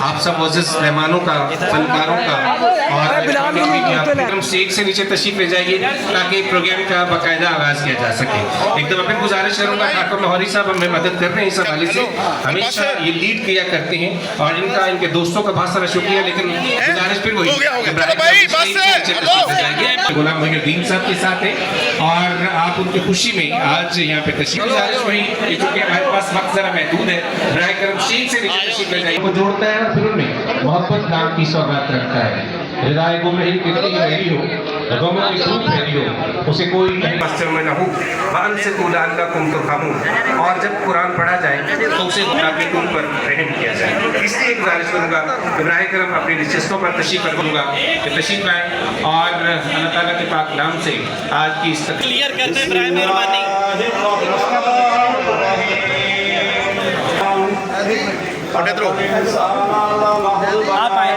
आप सब मुअज़्ज़िज़ मेहमानों का, फनकारों का और स्टेज से नीचे तशरीफ ले जाइए ताकि प्रोग्राम का बाकायदा आगाज़ किया जा सके। एक दफ़ा फिर गुजारिश करूँगा, ठाकुर लाहौरी साहब हमें मदद कर रहे हैं इस हवाले से, हमेशा ये लीड किया करते हैं और इनके दोस्तों का बहुत सारा शुक्रिया। लेकिन गुजारिश फिर वही गुलाम मोइनुद्दीन साहब के साथ है और आप उनकी खुशी में आज यहाँ पे तशरीफ, गुजारिश वही क्योंकि हमारे पास वक्त जरा महदूद है, बराए करम शील से नीचे तशरीफ ले जाइए। वो जोड़ता है और फिर उनमें मोहब्बत नाम की सौगात रखता है। हिदायत गुमराही कितनी ही गहरी हो, गमों की खूब गहरी हो, उसे कोई नहीं और जब कुरान पढ़ा जाए तो उसे ताकि तुम पर रहम किया जाए। इसलिए गुजारिश करूँगा बराए करम अपनी नशिस्तों पर तशरीफ करूँगा कि तशरीफ लाएँ और अल्लाह ताला के पाक नाम से आज की इस क्लियर करते हैं बराए मेहरबानी। आप आए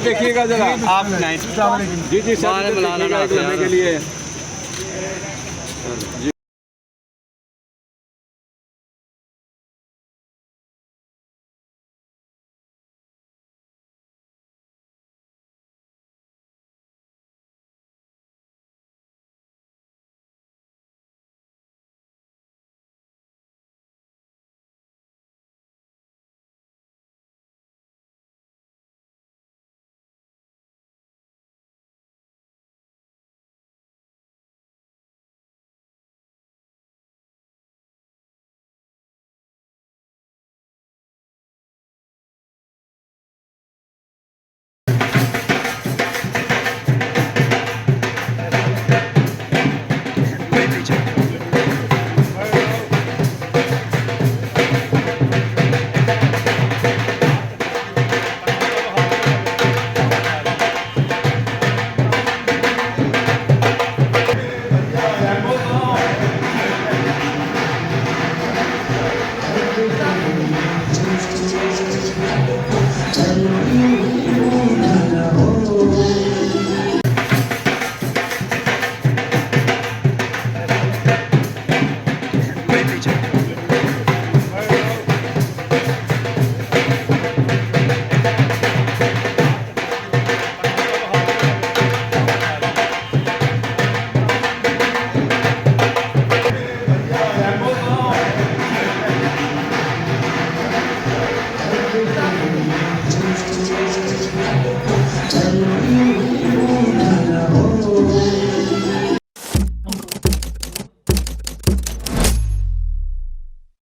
देखिएगा जरा आप जी जी सर के लिए